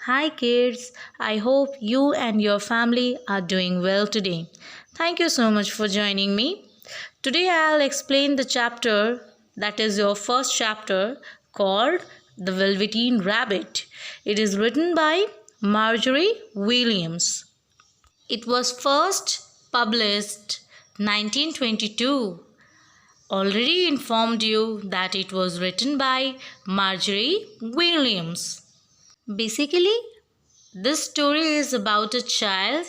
Hi kids, I hope you and your family are doing well today. Thank you so much for joining me. Today I'll explain the chapter that is your first chapter called The Velveteen Rabbit. It is written by Marjorie Williams. It was first published 1922. Already informed you that it was written by Marjorie Williams. Basically, this story is about a child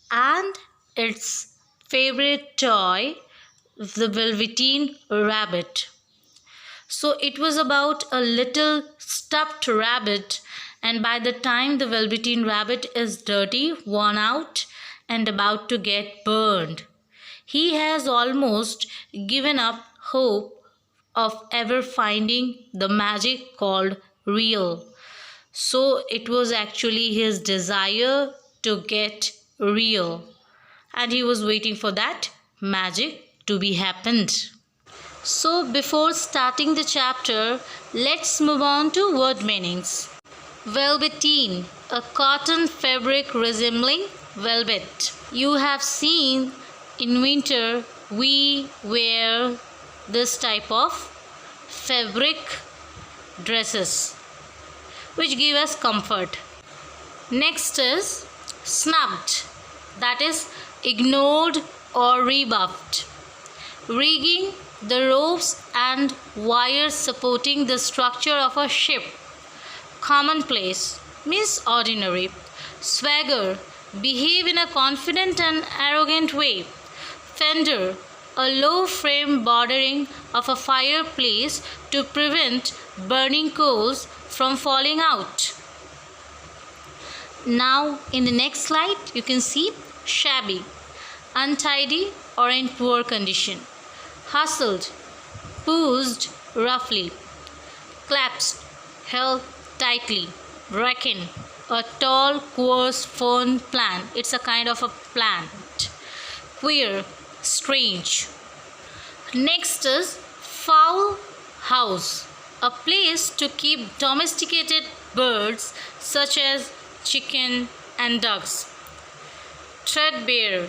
and its favorite toy, the Velveteen Rabbit. So it was about a little stuffed rabbit, and by the time the Velveteen Rabbit is dirty, worn out, and about to get burned, he has almost given up hope of ever finding the magic called real. So it was actually his desire to get real, and he was waiting for that magic to be happened. So before starting the chapter, let's move on to word meanings. Velveteen, a cotton fabric resembling velvet. You have seen in winter we wear this type of fabric dresses which give us comfort. Next is snubbed, that is ignored or rebuffed. Rigging, the ropes and wires supporting the structure of a ship. Commonplace means ordinary. Swagger, behave in a confident and arrogant way. Fender, a low frame bordering of a fireplace to prevent burning coals from falling out. Now in the next slide you can see shabby, untidy or in poor condition. Hustled, pushed roughly. Clasped, held tightly. Reckon, a tall coarse fern plant. It's a kind of a plant. Queer, strange. Next is fowl house, a place to keep domesticated birds such as chicken and ducks. Threadbare,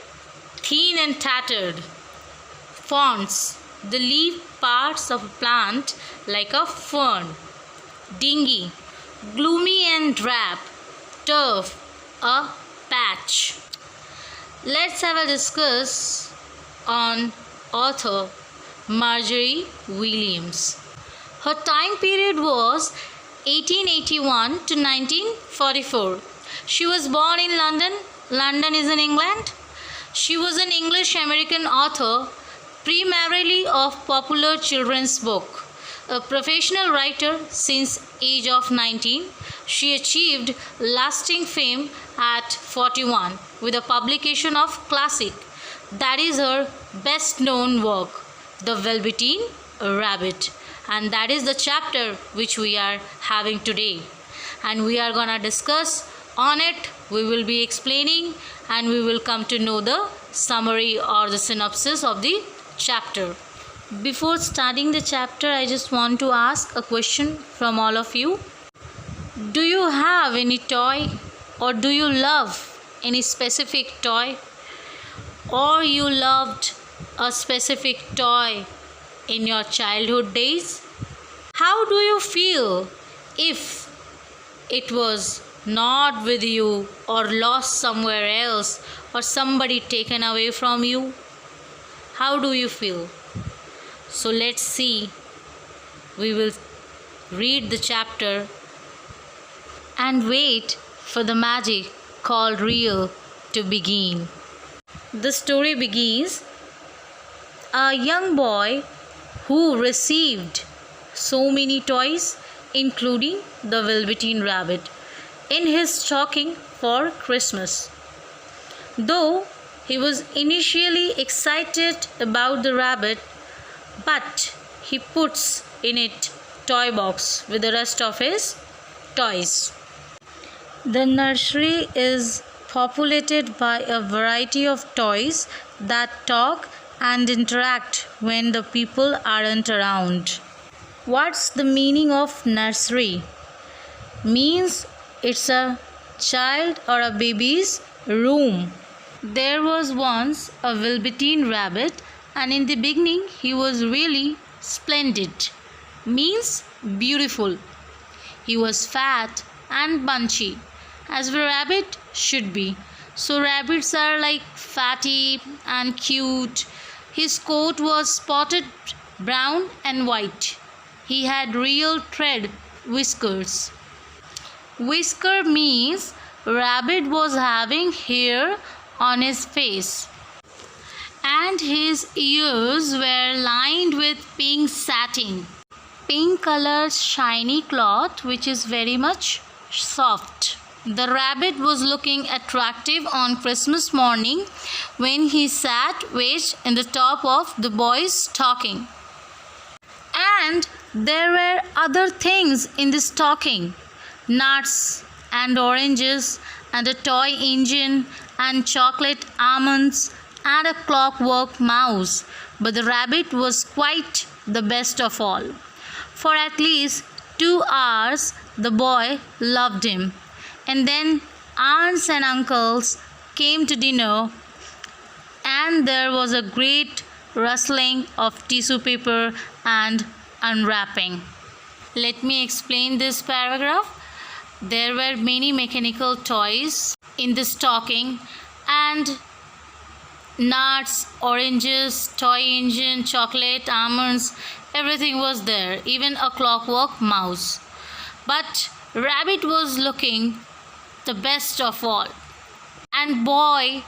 thin and tattered. Fronds, the leaf parts of a plant like a fern. Dingy, gloomy and drab. Turf, a patch. Let's have a discuss on author Marjorie Williams. Her time period was 1881 to 1944. She was born in London. London is in England. She was an English American author, primarily of popular children's book. A professional writer since age of 19, she achieved lasting fame at 41 with the publication of classic, that is her best known work, The Velveteen Rabbit, and that is the chapter which we are having today, and we are gonna discuss on it. We will be explaining and we will come to know the summary or the synopsis of the chapter. Before starting the chapter, I just want to ask a question from all of you. Do you have any toy, or do you love any specific toy, or you loved a specific toy in your childhood days? How do you feel if it was not with you or lost somewhere else or somebody taken away from you? How do you feel? So let's see. We will read the chapter and wait for the magic called real to begin. The story begins. A young boy who received so many toys, including the Velveteen Rabbit, in his stocking for Christmas. Though he was initially excited about the rabbit, but he puts in it toy box with the rest of his toys. The nursery is populated by a variety of toys that talk and interact when the people aren't around. What's the meaning of nursery? Means It's a child or a baby's room. There was once a velveteen rabbit, and in the beginning he was really splendid. Means beautiful. He was fat and bunchy, as a rabbit should be. So rabbits are like fatty and cute. His coat was spotted brown and white. He had real thread whiskers. Whisker means rabbit was having hair on his face, and his ears were lined with pink satin. Pink colored shiny cloth which is very much soft. The rabbit was looking attractive on Christmas morning when he sat wedged in the top of the boy's stocking. And there were other things in the stocking: nuts and oranges and a toy engine and chocolate almonds and a clockwork mouse. But the rabbit was quite the best of all. For at least 2 hours the boy loved him. And then aunts and uncles came to dinner, and there was a great rustling of tissue paper and unwrapping. Let me explain this paragraph. There were many mechanical toys in the stocking, and nuts, oranges, toy engine, chocolate, almonds, everything was there, even a clockwork mouse. But rabbit was looking the best of all, and boy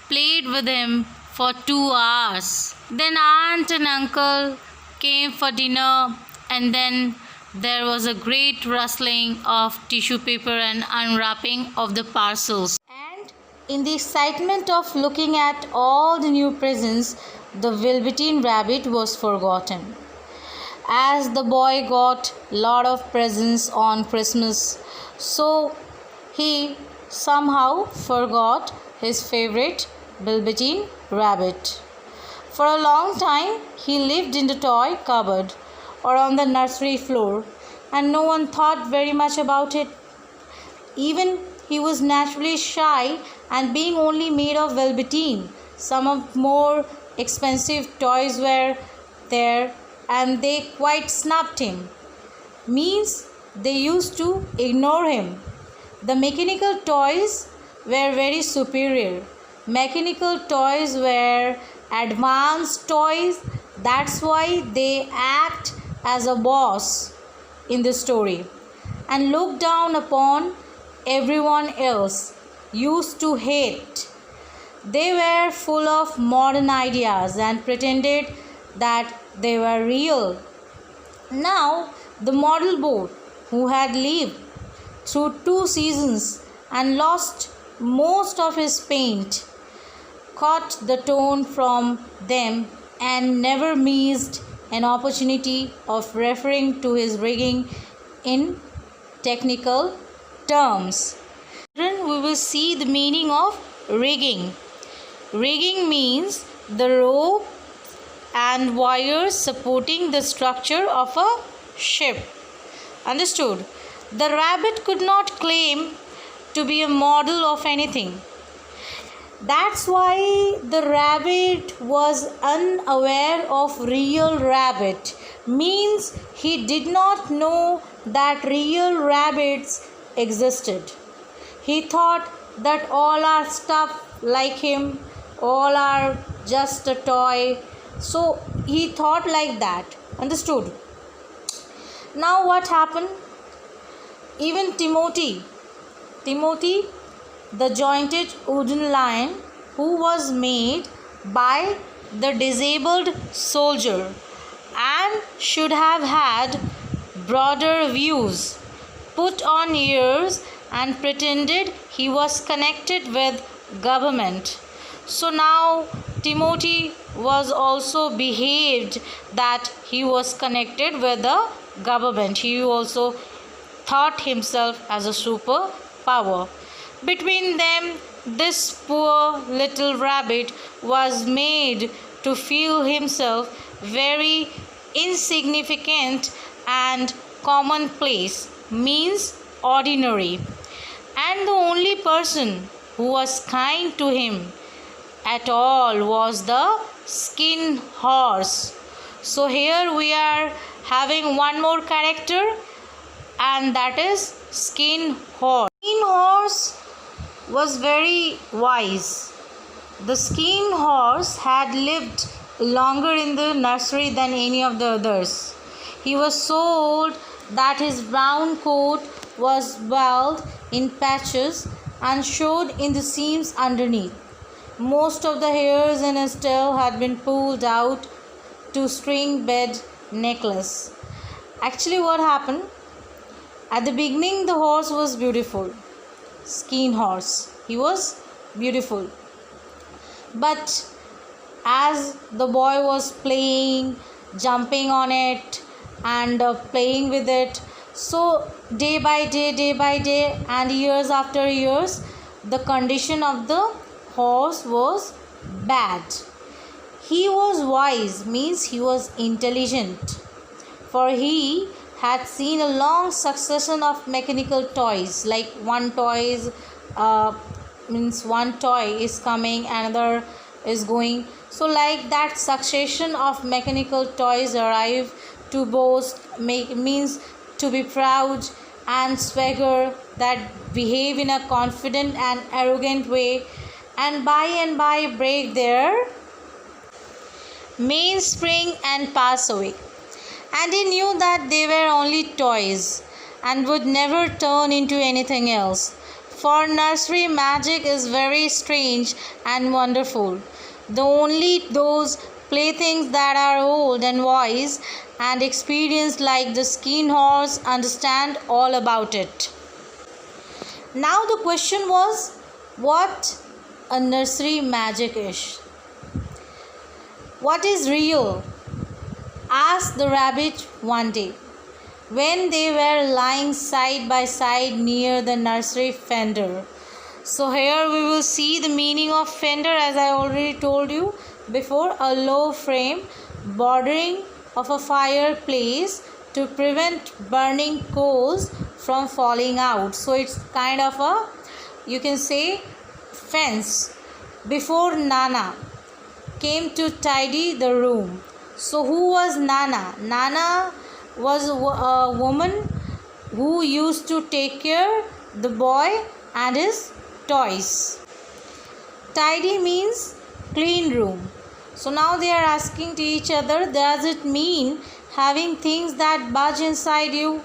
played with him for 2 hours. Then aunt and uncle came for dinner, and then there was a great rustling of tissue paper and unwrapping of the parcels. And in the excitement of looking at all the new presents, the velveteen rabbit was forgotten. As the boy got lot of presents on Christmas, so he somehow forgot his favorite velveteen rabbit. For a long time he lived in the toy cupboard or on the nursery floor, and no one thought very much about it. Even he was naturally shy, and being only made of velveteen, some of more expensive toys were there, and they quite snubbed him. Means they used to ignore him. The mechanical toys were very superior. Mechanical toys were advanced toys. That's why they act as a boss in the story and look down upon everyone else, used to hate. They were full of modern ideas and pretended that they were real. Now, the model boat, who had lived through 2 seasons and lost most of his paint, caught the tone from them and never missed an opportunity of referring to his rigging in technical terms. Then we will see the meaning of rigging. Rigging means the rope and wires supporting the structure of a ship. Understood? The rabbit could not claim to be a model of anything. That's why the rabbit was unaware of real rabbit. Means he did not know that real rabbits existed. He thought that all are stuff like him, all are just a toy. So he thought like that. Understood? Now what happened? Even Timothy, the jointed wooden lion who was made by the disabled soldier and should have had broader views, put on ears and pretended he was connected with government. So now Timothy was also behaved that he was connected with the government. He also thought himself as a superpower. Between them, this poor little rabbit was made to feel himself very insignificant and commonplace, means ordinary. and the only person who was kind to him at all was the skin horse. So here we are having one more character, and that is skin horse. Skin horse was very wise. The skin horse had lived longer in the nursery than any of the others. He was so old that his brown coat was bald in patches and showed in the seams underneath. Most of the hairs in his tail had been pulled out to string bead necklace. Actually, what happened? At the beginning, the horse was beautiful. Skin horse. He was beautiful. But as the boy was playing, jumping on it, and playing with it, so day by day, and years after years, the condition of the horse was bad. He was wise, means he was intelligent, for he had seen a long succession of mechanical toys, like one toy is coming, another is going. So like that succession of mechanical toys arrive to boast, means to be proud and swagger, that behave in a confident and arrogant way, and by break their mainspring and pass away. And he knew that they were only toys and would never turn into anything else. For nursery magic is very strange and wonderful. Only those playthings that are old and wise and experienced, like the skin horse, understand all about it. Now the question was, what a nursery magic is. What is real? Asked the rabbit one day, when they were lying side by side near the nursery fender. So here we will see the meaning of fender, as I already told you before: a low frame bordering of a fireplace to prevent burning coals from falling out. So it's kind of a, you can say, fence. Before Nana came to tidy the room. So who was Nana? Nana was a woman who used to take care the boy and his toys. Tidy means clean room. So now they are asking to each other, does it mean having things that budge inside you,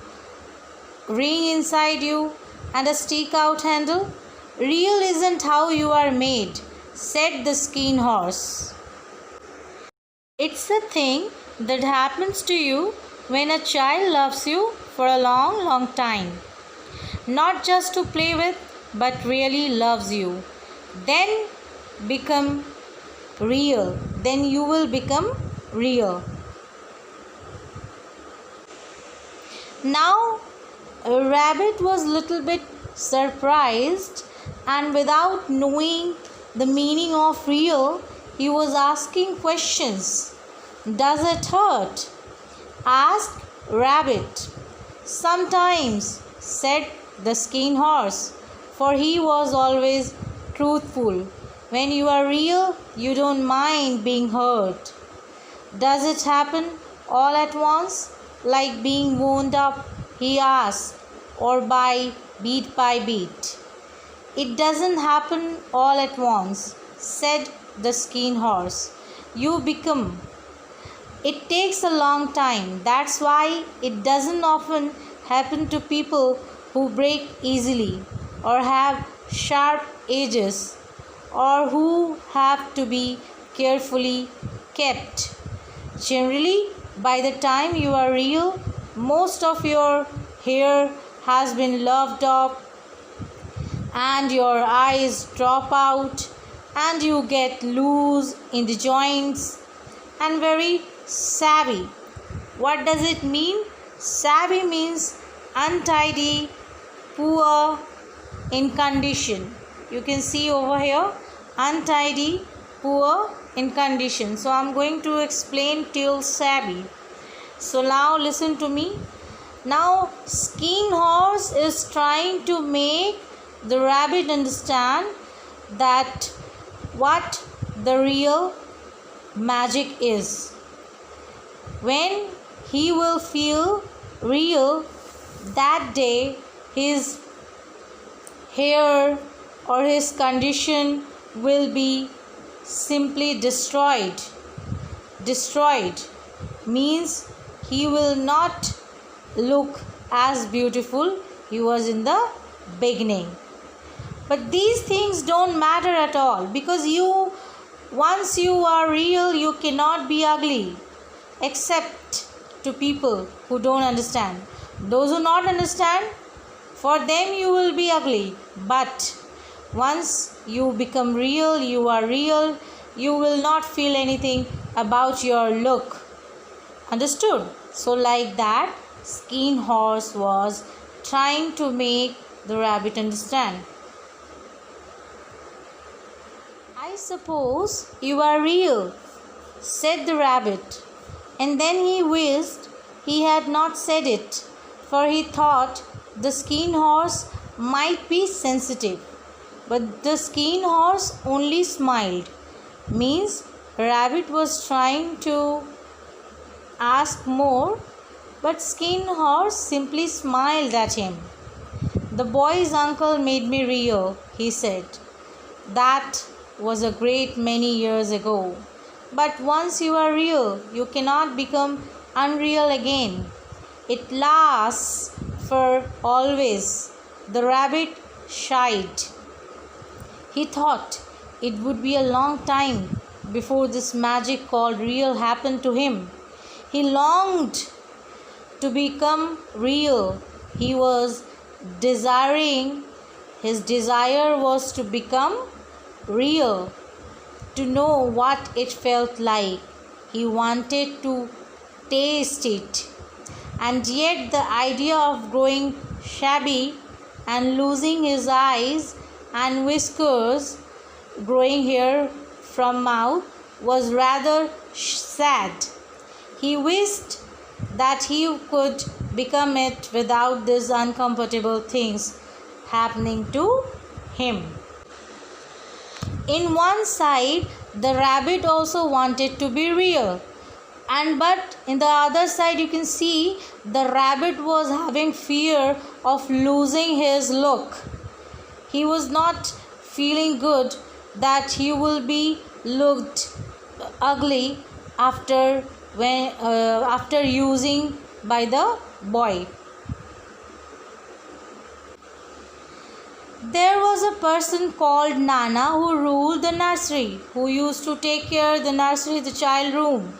ring inside you, and a stick out handle? Real isn't how you are made, said the skin horse. It's a thing that happens to you when a child loves you for a long time. Not just to play with, but really loves you. Then become real. Then you will become real. Now, a rabbit was a little bit surprised, and without knowing the meaning of real, he was asking questions. Does it hurt? Asked rabbit. Sometimes, said the skin horse, for he was always truthful. When you are real, you don't mind being hurt. Does it happen all at once, like being wound up? He asked, or by beat? It doesn't happen all at once, said the skin horse. You become. It takes a long time. That's why it doesn't often happen to people who break easily, or have sharp edges, or who have to be carefully kept. Generally, by the time you are real, most of your hair has been lopped off, and your eyes drop out, and you get loose in the joints and very savvy. What does it mean? Savvy means untidy, poor in condition. You can see over here, untidy, poor in condition. So I'm going to explain till savvy. So now listen to me. Now skin horse is trying to make the rabbit understand that what the real magic is. When he will feel real, that day his hair or his condition will be simply destroyed. Destroyed means he will not look as beautiful he was in the beginning. But these things don't matter at all, because once you are real, you cannot be ugly, except to people who don't understand. Those who not understand, for them you will be ugly. But once you become real, you are real, you will not feel anything about your look. Understood? So like that, Skin Horse was trying to make the rabbit understand. I suppose you are real, said the rabbit. And then he wished he had not said it, for he thought the Skin Horse might be sensitive. But the Skin Horse only smiled. Means rabbit was trying to ask more, but Skin Horse simply smiled at him. The boy's uncle made me real, he said. That was a great many years ago. But once you are real, you cannot become unreal again. It lasts for always. The rabbit shied. He thought it would be a long time before this magic called real happened to him. He longed to become real. He was desiring, his desire was to become real, to know what it felt like. He wanted to taste it. And yet the idea of growing shabby and losing his eyes and whiskers, growing hair from mouth, was rather sad. He wished that he could become it without these uncomfortable things happening to him. In one side, the rabbit also wanted to be real. But in the other side, you can see the rabbit was having fear of losing his look. He was not feeling good that he will be looked ugly after using by the boy. There was a person called Nana who ruled the nursery, who used to take care of the nursery, the child room.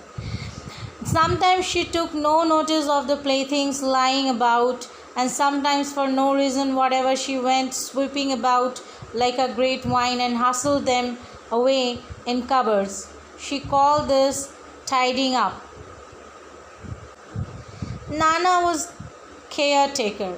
Sometimes she took no notice of the playthings lying about, and sometimes for no reason whatever she went sweeping about like a great vine and hustled them away in cupboards. She called this tidying up. Nana was caretaker.